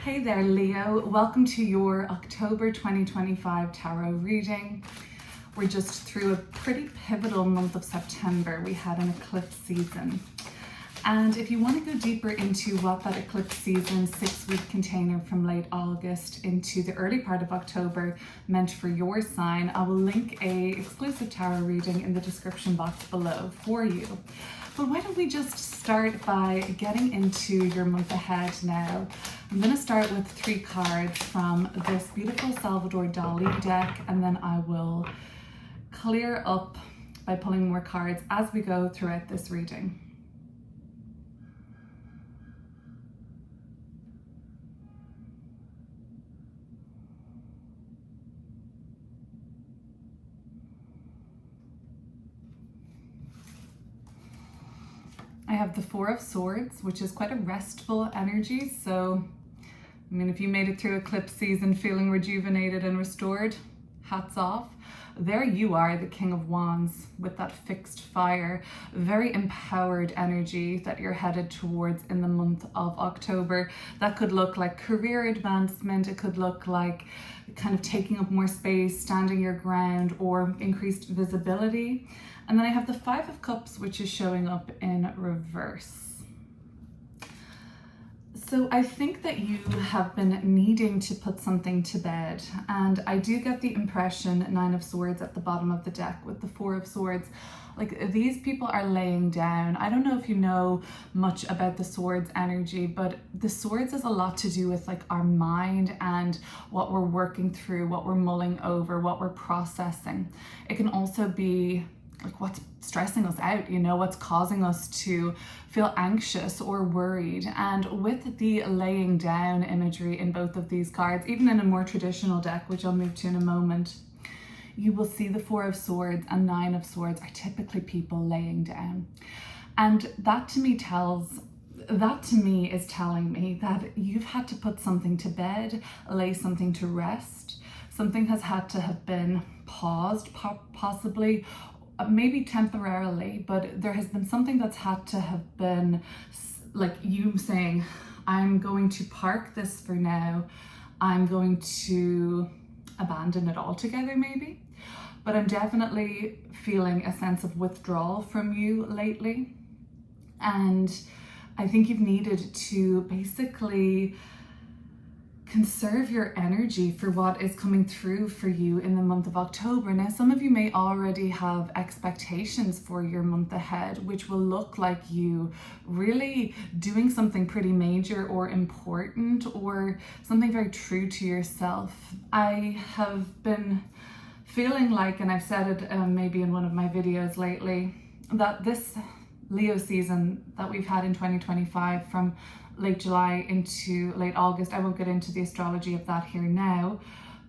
Hey there, Leo. Welcome to your October 2025 tarot reading. We're just through a pretty pivotal month of September. We had an eclipse season. And if you want to go deeper into what that eclipse season, 6-week container from late August into the early part of October meant for your sign, I will link a exclusive tarot reading in the description box below for you. But why don't we just start by getting into your month ahead now. I'm going to start with 3 cards from this beautiful Salvador Dali deck, and then I will clear up by pulling more cards as we go throughout this reading. I have the 4 of Swords, which is quite a restful energy. So, I mean, if you made it through eclipse season feeling rejuvenated and restored, hats off. There you are, the King of Wands, with that fixed fire, very empowered energy that you're headed towards in the month of October. That could look like career advancement. It could look like kind of taking up more space, standing your ground, or increased visibility. And then I have the 5 of Cups, which is showing up in reverse. So I think that you have been needing to put something to bed, and I do get the impression, 9 of Swords at the bottom of the deck with the 4 of Swords, like these people are laying down. I don't know if you know much about the Swords energy, but the Swords is a lot to do with like our mind and what we're working through, what we're mulling over, what we're processing. It can also be like what's stressing us out, you know, what's causing us to feel anxious or worried. And with the laying down imagery in both of these cards, even in a more traditional deck, which I'll move to in a moment, you will see the 4 of Swords and 9 of Swords are typically people laying down. And that to me is telling me that you've had to put something to bed, lay something to rest. Something has had to have been paused, possibly, maybe temporarily, but there has been something that's had to have been like you saying, I'm going to park this for now. I'm going to abandon it altogether maybe. But I'm definitely feeling a sense of withdrawal from you lately. And I think you've needed to basically conserve your energy for what is coming through for you in the month of October. Now, some of you may already have expectations for your month ahead, which will look like you really doing something pretty major or important or something very true to yourself. I have been feeling like, and I've said it maybe in one of my videos lately, that this Leo season that we've had in 2025 from late July into late August, I won't get into the astrology of that here now,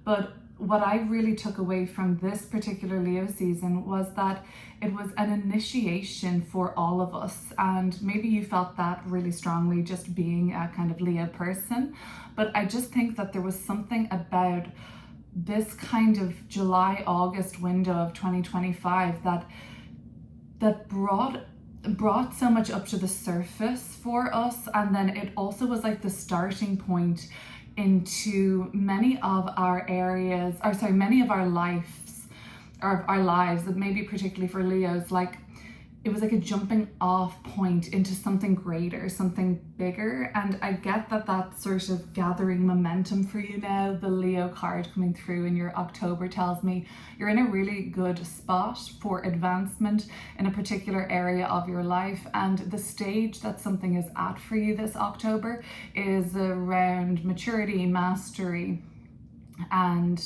but what I really took away from this particular Leo season was that it was an initiation for all of us. And maybe you felt that really strongly just being a kind of Leo person, but I just think that there was something about this kind of July-August window of 2025 that brought so much up to the surface for us. And then it also was like the starting point into many of our areas, many of our lives, maybe particularly for Leos, like it was like a jumping off point into something greater, something bigger. And I get that that's sort of gathering momentum for you now. The Leo card coming through in your October tells me you're in a really good spot for advancement in a particular area of your life. And the stage that something is at for you this October is around maturity, mastery, and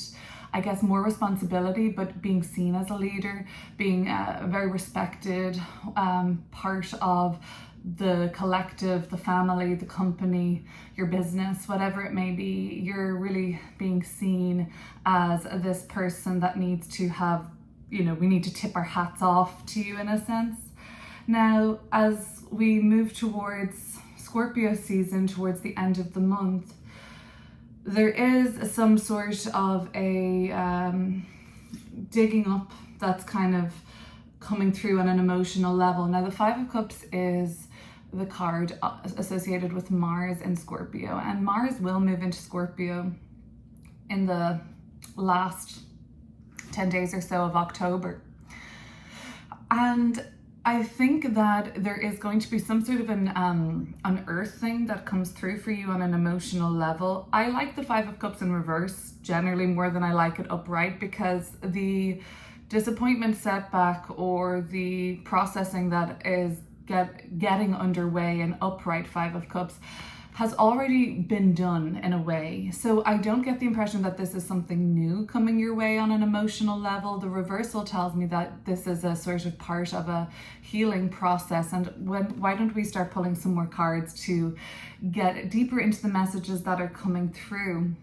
I guess more responsibility, but being seen as a leader, being a very respected part of the collective, the family, the company, your business, whatever it may be. You're really being seen as this person that needs to have, you know, we need to tip our hats off to you in a sense. Now, as we move towards Scorpio season, towards the end of the month, there is some sort of a digging up that's kind of coming through on an emotional level. Now, the 5 of Cups is the card associated with Mars in Scorpio, and Mars will move into Scorpio in the last 10 days or so of October. And I think that there is going to be some sort of an unearthing that comes through for you on an emotional level. I like the Five of Cups in reverse generally more than I like it upright, because the disappointment, setback, or the processing that is getting underway in upright Five of Cups has already been done in a way. So I don't get the impression that this is something new coming your way on an emotional level. The reversal tells me that this is a sort of part of a healing process. And why don't we start pulling some more cards to get deeper into the messages that are coming through?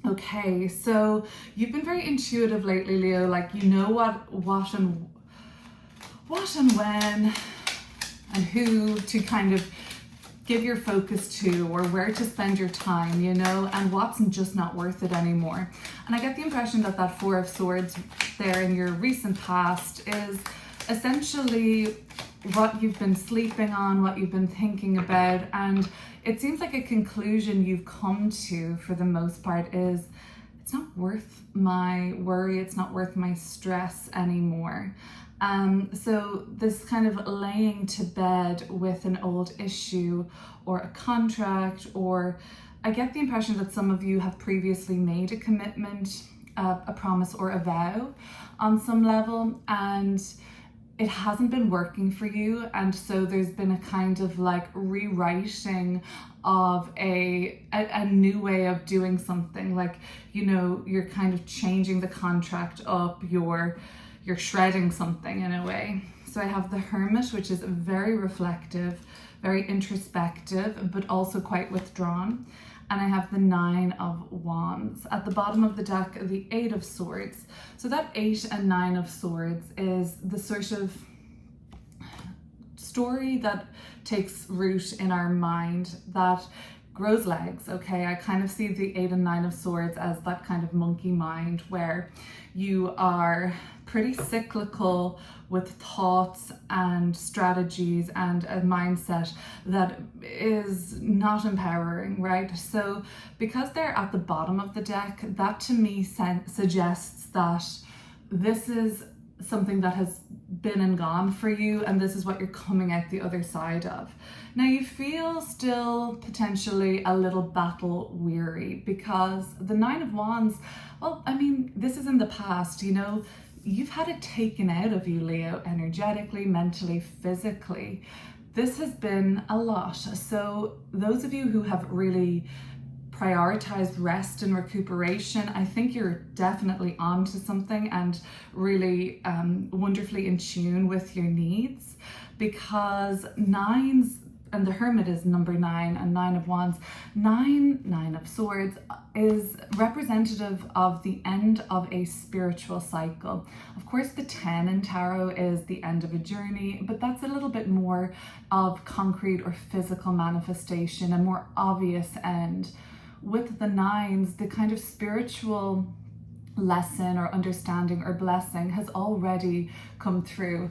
Okay, so you've been very intuitive lately, Leo. Like, you know what and when and who to kind of give your focus to, or where to spend your time, you know, and what's just not worth it anymore. And I get the impression that that Four of Swords there in your recent past is essentially what you've been sleeping on, what you've been thinking about. And it seems like a conclusion you've come to for the most part is, it's not worth my worry, it's not worth my stress anymore. So this kind of laying to bed with an old issue or a contract, or I get the impression that some of you have previously made a commitment, a promise or a vow on some level, and it hasn't been working for you. And so there's been a kind of like rewriting of a new way of doing something. Like, you know, you're kind of changing the contract up, you're shredding something in a way. So I have the Hermit, which is very reflective, very introspective, but also quite withdrawn. And I have the Nine of Wands. At the bottom of the deck, the Eight of Swords. So that 8 and 9 of Swords is the sort of story that takes root in our mind, that grows legs, okay? I kind of see the 8 and 9 of Swords as that kind of monkey mind where you are pretty cyclical with thoughts and strategies and a mindset that is not empowering, right? So because they're at the bottom of the deck, that to me suggests that this is something that has been and gone for you, and this is what you're coming out the other side of. Now you feel still potentially a little battle weary, because the Nine of Wands, well, I mean, this is in the past, you know, you've had it taken out of you, Leo, energetically, mentally, physically. This has been a lot. So those of you who have really prioritized rest and recuperation, I think you're definitely onto something and really wonderfully in tune with your needs, because nines, and the Hermit is number 9 and 9 of Wands. 9 of Swords is representative of the end of a spiritual cycle. Of course, the 10 in tarot is the end of a journey, but that's a little bit more of concrete or physical manifestation, a more obvious end. With the 9s, the kind of spiritual lesson or understanding or blessing has already come through.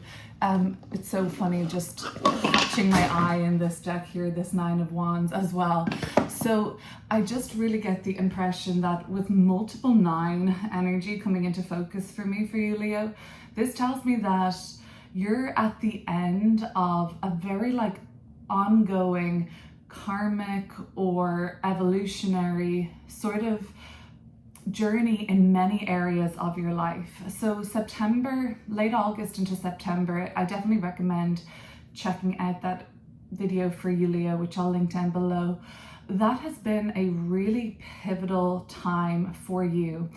It's so funny just catching my eye in this deck here, this 9 of Wands as well. So I just really get the impression that with multiple 9 energy coming into focus for me, for you, Leo, this tells me that you're at the end of a very like ongoing karmic or evolutionary sort of journey in many areas of your life. So September, late August into September, I definitely recommend checking out that video for you, Leo, which I'll link down below. That has been a really pivotal time for you.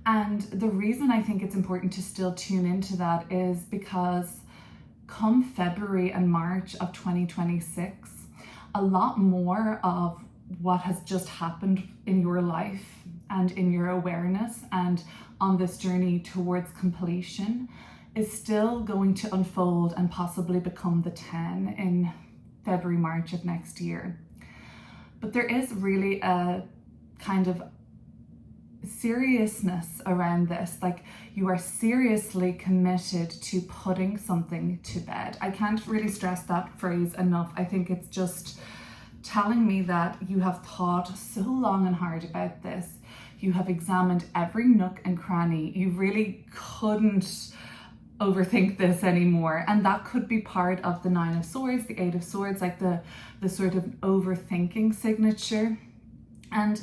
And the reason I think it's important to still tune into that is because come February and March of 2026, a lot more of what has just happened in your life and in your awareness and on this journey towards completion is still going to unfold and possibly become the 10 in February, March of next year. But there is really a kind of seriousness around this. Like, you are seriously committed to putting something to bed. I can't really stress that phrase enough. I think it's just telling me that you have thought so long and hard about this. You have examined every nook and cranny. You really couldn't overthink this anymore. And that could be part of the Nine of Swords, the Eight of Swords, like the sort of overthinking signature. And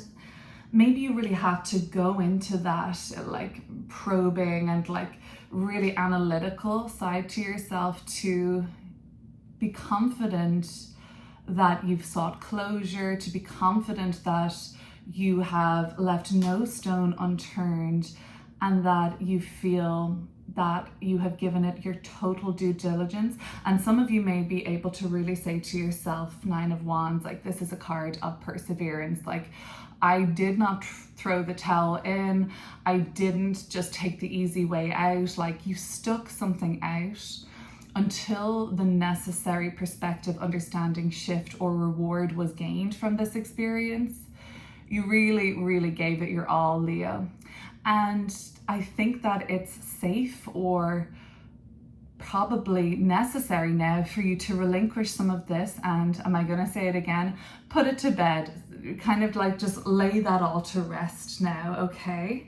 maybe you really had to go into that like probing and like really analytical side to yourself to be confident that you've sought closure, to be confident that you have left no stone unturned, and that you feel that you have given it your total due diligence. And some of you may be able to really say to yourself, Nine of Wands, like, this is a card of perseverance. Like, I did not throw the towel in. I didn't just take the easy way out. Like, you stuck something out until the necessary perspective, understanding, shift, or reward was gained from this experience. You really, really gave it your all, Leo. And I think that it's safe, or probably necessary now, for you to relinquish some of this and, am I going to say it again, put it to bed. Kind of like just lay that all to rest now, okay?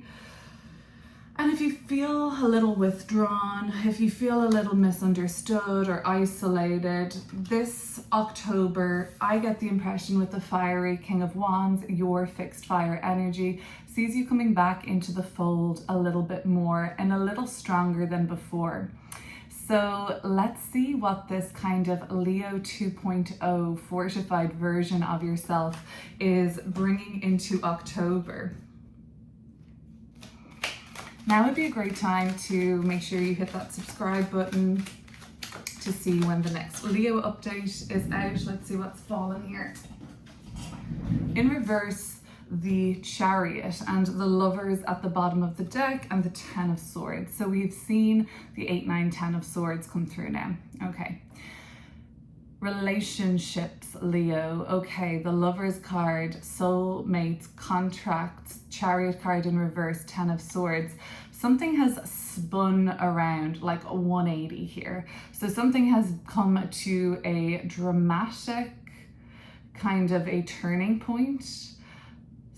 And if you feel a little withdrawn, if you feel a little misunderstood or isolated, this October, I get the impression with the fiery King of Wands, your fixed fire energy sees you coming back into the fold a little bit more and a little stronger than before. So let's see what this kind of Leo 2.0 fortified version of yourself is bringing into October. Now would be a great time to make sure you hit that subscribe button to see when the next Leo update is out. Let's see what's fallen here. In reverse, the Chariot and the Lovers at the bottom of the deck, and the Ten of Swords. So we've seen the 8, 9, 10 of Swords come through now. Okay. Relationships, Leo. Okay, the Lovers card, soulmates, contracts, Chariot card in reverse, 10 of Swords. Something has spun around, like a 180 here. So something has come to a dramatic kind of a turning point.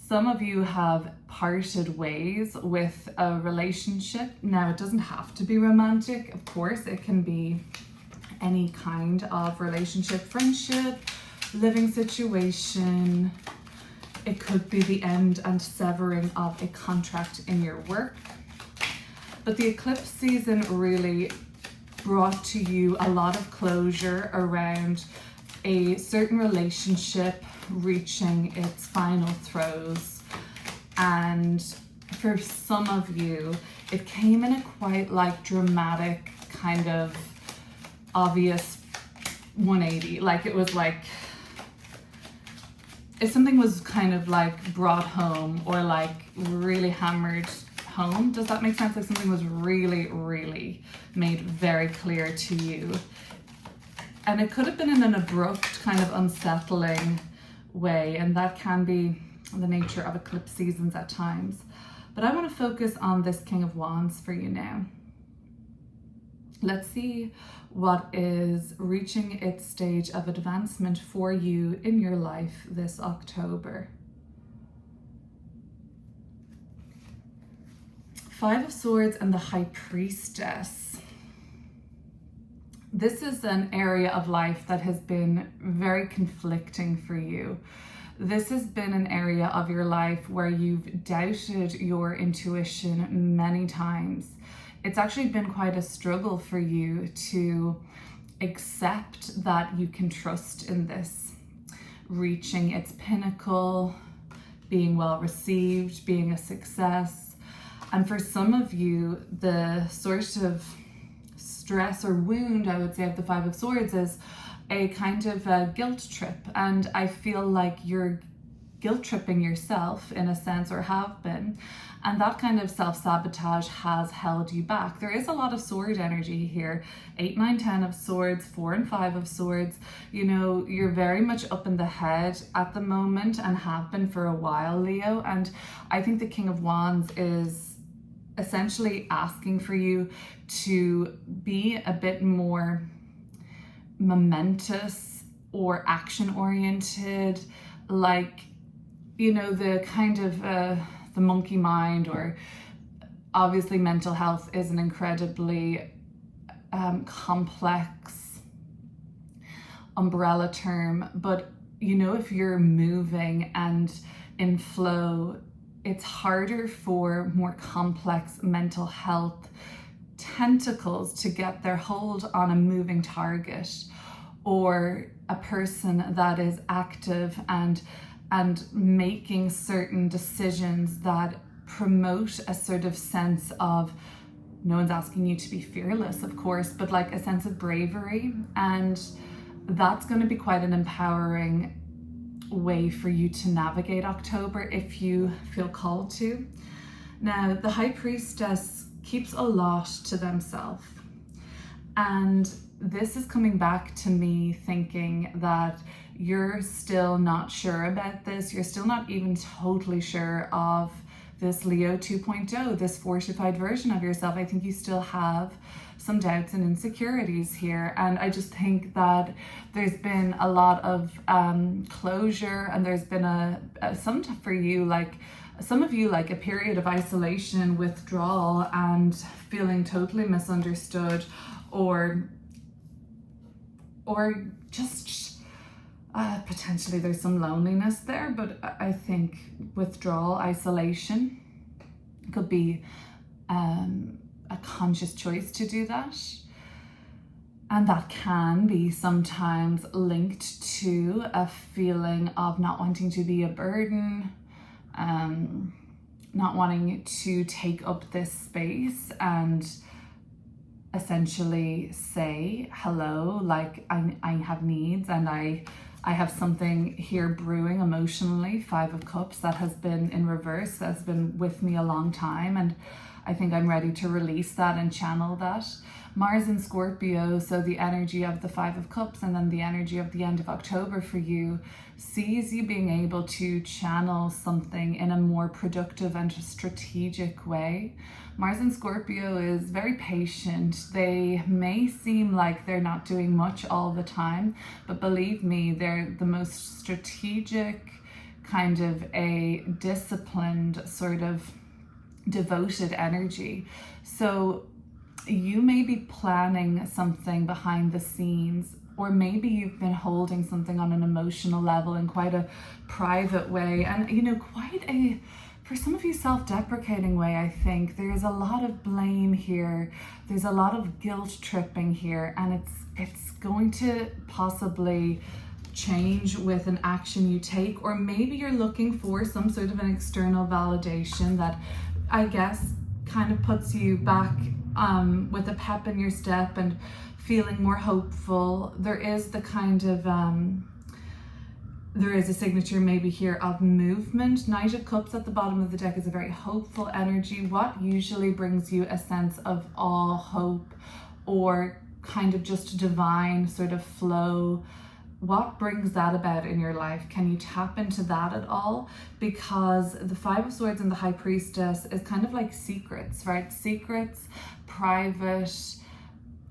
Some of you have parted ways with a relationship. Now, it doesn't have to be romantic, of course. It can be any kind of relationship, friendship, living situation. It could be the end and severing of a contract in your work. But the eclipse season really brought to you a lot of closure around a certain relationship reaching its final throes. And for some of you, it came in a quite like dramatic kind of obvious 180. Like, it was like if something was kind of like brought home or like really hammered home. Does that make sense? Like something was really, really made very clear to you. And it could have been in an abrupt, kind of unsettling way, and that can be the nature of eclipse seasons at times. But I want to focus on this King of Wands for you now. Let's see what is reaching its stage of advancement for you in your life this October. Five of Swords and the High Priestess. This is an area of life that has been very conflicting for you. This has been an area of your life where you've doubted your intuition many times. It's actually been quite a struggle for you to accept that you can trust in this reaching its pinnacle, being well received, being a success. And for some of you, the sort of stress or wound, I would say, of the Five of Swords is a kind of a guilt trip. And I feel like you're guilt tripping yourself in a sense, or have been, and that kind of self-sabotage has held you back. There is a lot of sword energy here. 8, 9, 10 of swords, 4 and 5 of swords. You know, you're very much up in the head at the moment and have been for a while, Leo. And I think the King of Wands is essentially asking for you to be a bit more momentous or action oriented, like, you know, the kind of the monkey mind, or obviously mental health is an incredibly complex umbrella term, but you know, if you're moving and in flow, it's harder for more complex mental health tentacles to get their hold on a moving target, or a person that is active and making certain decisions that promote a sort of sense of, no one's asking you to be fearless, of course, but like a sense of bravery. And that's going to be quite an empowering way for you to navigate October if you feel called to. Now, the High Priestess keeps a lot to themselves, and this is coming back to me thinking that you're still not sure about this. You're still not even totally sure of this Leo 2.0, this fortified version of yourself. I think you still have some doubts and insecurities here. And I just think that there's been a lot of closure, and there's been some for you, like some of you, like a period of isolation, withdrawal, and feeling totally misunderstood, or just potentially there's some loneliness there, but I think withdrawal, isolation could be a conscious choice to do that. And that can be sometimes linked to a feeling of not wanting to be a burden, not wanting to take up this space and essentially say hello, like I have needs, and I have something here brewing emotionally, 5 of Cups, that has been in reverse, that's been with me a long time, and I think I'm ready to release that and channel that. Mars in Scorpio, so the energy of the 5 of Cups and then the energy of the end of October for you, sees you being able to channel something in a more productive and strategic way. Mars in Scorpio is very patient. They may seem like they're not doing much all the time, but believe me, they're the most strategic, kind of a disciplined, sort of devoted energy. So you may be planning something behind the scenes, or maybe you've been holding something on an emotional level in quite a private way, and you know, quite a, for some of you, self-deprecating way. I think there's a lot of blame here, there's a lot of guilt tripping here, and it's going to possibly change with an action you take, or maybe you're looking for some sort of an external validation that I guess kind of puts you back with a pep in your step and feeling more hopeful. There is the kind of there is a signature maybe here of movement. Knight of Cups at the bottom of the deck is a very hopeful energy. What usually brings you a sense of awe, hope, or kind of just divine sort of flow? What brings that about in your life? Can you tap into that at all? Because the 5 of Swords and the High Priestess is kind of like secrets, right? Secrets, private,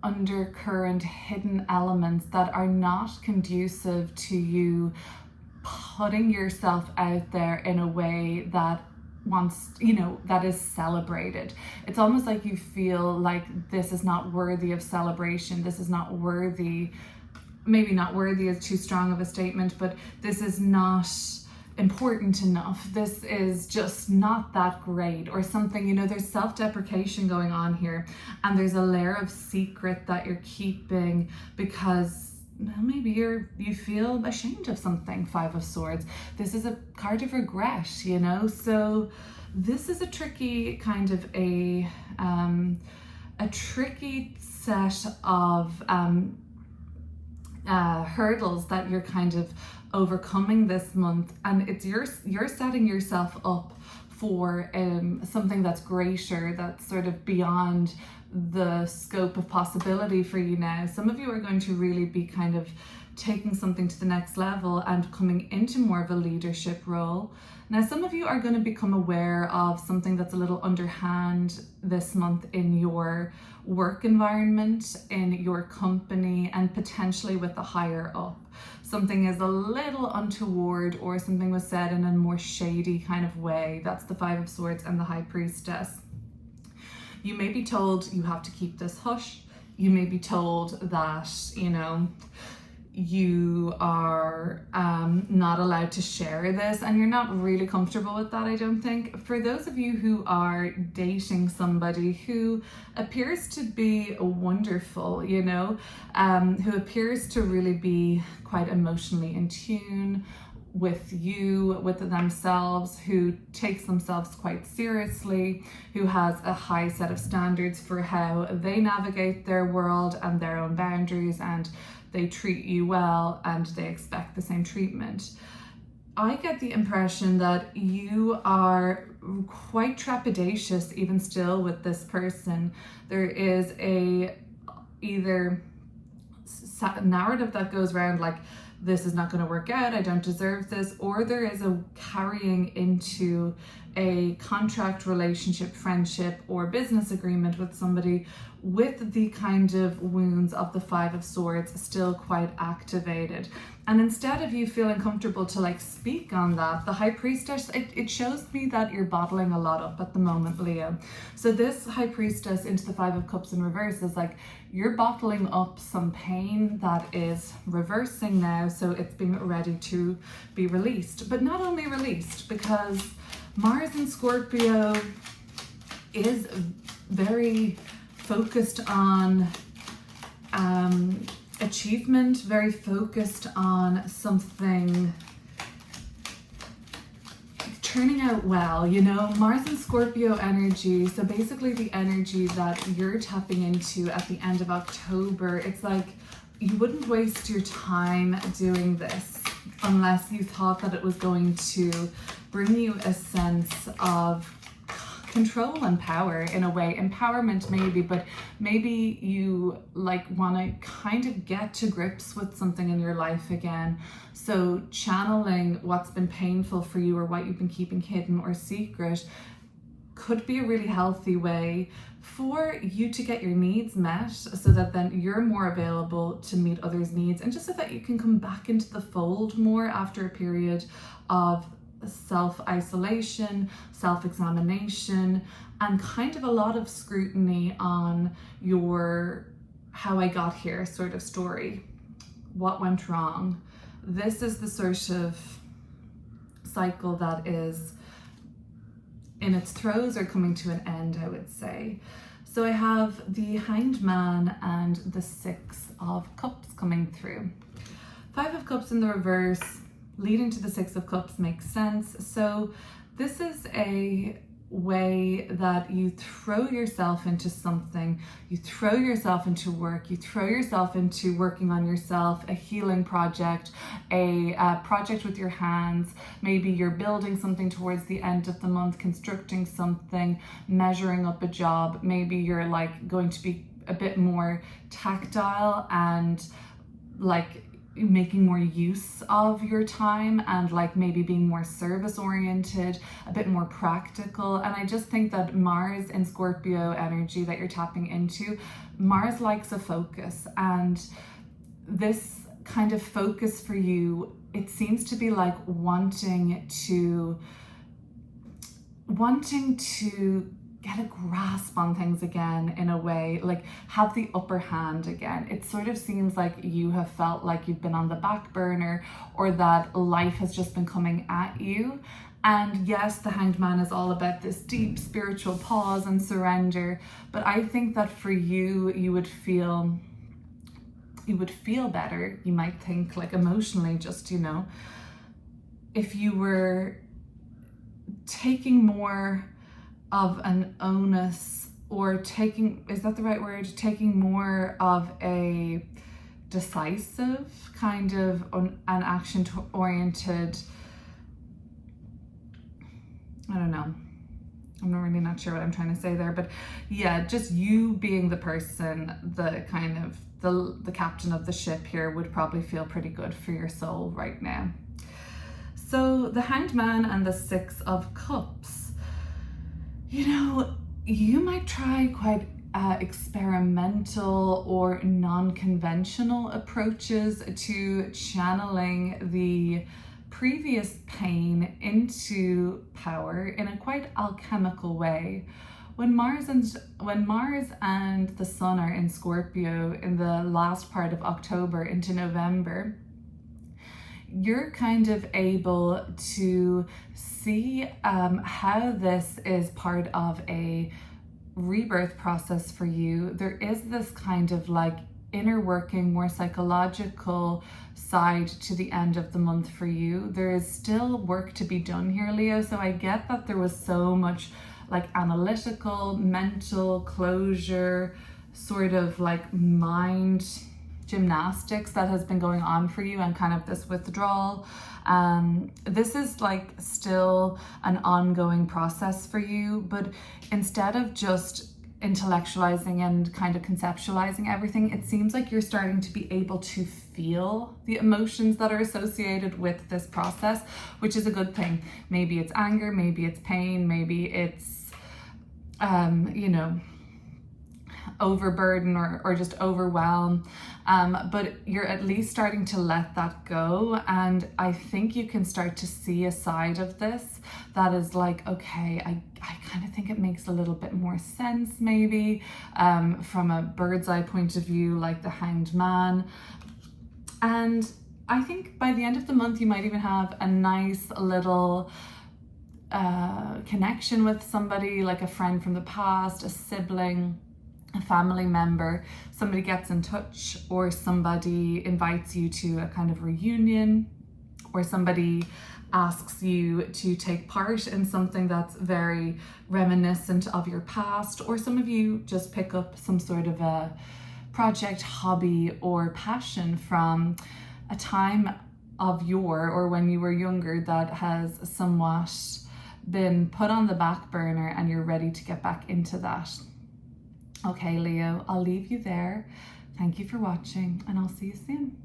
undercurrent, hidden elements that are not conducive to you putting yourself out there in a way that wants, you know, that is celebrated. It's almost like you feel like this is not worthy of celebration. This is not worthy. Maybe not worthy is too strong of a statement, but this is not important enough. This is just not that great, or something, you know, there's self-deprecation going on here, and there's a layer of secret that you're keeping because maybe you feel ashamed of something. 5 of Swords. This is a card of regret, you know, so this is a tricky kind of a tricky set of hurdles that you're kind of overcoming this month, and it's you're setting yourself up for something that's greater, that's sort of beyond the scope of possibility for you now. Some of you are going to really be kind of taking something to the next level and coming into more of a leadership role. Now, some of you are going to become aware of something that's a little underhand this month in your work environment, in your company, and potentially with the higher up. Something is a little untoward, or something was said in a more shady kind of way. That's the Five of Swords and the High Priestess. You may be told you have to keep this hush. You may be told that, you know, you are not allowed to share this, and you're not really comfortable with that, I don't think. For those of you who are dating somebody who appears to be wonderful, you know, who appears to really be quite emotionally in tune with you, with themselves, who takes themselves quite seriously, who has a high set of standards for how they navigate their world and their own boundaries, and they treat you well and they expect the same treatment. I get the impression that you are quite trepidatious even still with this person. There is either narrative that goes around like, this is not going to work out, I don't deserve this, or there is a carrying into a contract, relationship, friendship, or business agreement with somebody with the kind of wounds of the Five of Swords still quite activated. And instead of you feeling comfortable to like speak on that, the High Priestess, it shows me that you're bottling a lot up at the moment, Leo. So this High Priestess into the Five of Cups in reverse is like, you're bottling up some pain that is reversing now, so it's being ready to be released. But not only released, because Mars in Scorpio is very focused on achievement, very focused on something turning out well, you know. Mars and Scorpio energy, so basically the energy that you're tapping into at the end of October, it's like you wouldn't waste your time doing this unless you thought that it was going to bring you a sense of control and power in a way. Empowerment maybe, but maybe you like want to kind of get to grips with something in your life again. So channeling what's been painful for you or what you've been keeping hidden or secret could be a really healthy way for you to get your needs met, so that then you're more available to meet others' needs, and just so that you can come back into the fold more after a period of self-isolation, self-examination, and kind of a lot of scrutiny on your how I got here sort of story. What went wrong? This is the sort of cycle that is in its throes or coming to an end, I would say. So I have the Hanged Man and the Six of Cups coming through. Five of Cups in the reverse leading to the Six of Cups makes sense. So this is a way that you throw yourself into something, you throw yourself into work, you throw yourself into working on yourself, a healing project, a project with your hands. Maybe you're building something towards the end of the month, constructing something, measuring up a job. Maybe you're like going to be a bit more tactile and like making more use of your time, and like maybe being more service oriented, a bit more practical. And I just think that Mars in Scorpio energy that you're tapping into, Mars likes a focus, and this kind of focus for you, it seems to be like wanting to get a grasp on things again, in a way, like have the upper hand again. It sort of seems like you have felt like you've been on the back burner, or that life has just been coming at you. And yes, the Hanged Man is all about this deep spiritual pause and surrender, but I think that for you, you would feel better, you might think, like emotionally, just, you know, if you were taking more of an onus, or taking, is that the right word? Taking more of a decisive, kind of an action oriented, I don't know, I'm really not sure what I'm trying to say there, but yeah, just you being the person, the kind of the captain of the ship here would probably feel pretty good for your soul right now. So the Hanged Man and the Six of Cups, you know, you might try quite experimental or non-conventional approaches to channeling the previous pain into power in a quite alchemical way. When Mars and the Sun are in Scorpio in the last part of October into November, you're kind of able to see how this is part of a rebirth process for you. There is this kind of like inner working, more psychological side to the end of the month for you. There is still work to be done here, Leo. So I get that there was so much like analytical, mental closure, sort of like mind gymnastics that has been going on for you, and kind of this withdrawal. This is like still an ongoing process for you, but instead of just intellectualizing and kind of conceptualizing everything, it seems like you're starting to be able to feel the emotions that are associated with this process, which is a good thing. Maybe it's anger, maybe it's pain, maybe it's you know, overburden or just overwhelm, but you're at least starting to let that go. And I think you can start to see a side of this that is like, okay, I kind of think it makes a little bit more sense, maybe from a bird's eye point of view, like the Hanged Man. And I think by the end of the month you might even have a nice little connection with somebody, like a friend from the past, a sibling, a family member. Somebody gets in touch, or somebody invites you to a kind of reunion, or somebody asks you to take part in something that's very reminiscent of your past, or some of you just pick up some sort of a project, hobby, or passion from a time of yore or when you were younger that has somewhat been put on the back burner, and you're ready to get back into that. Okay, Leo, I'll leave you there. Thank you for watching, and I'll see you soon.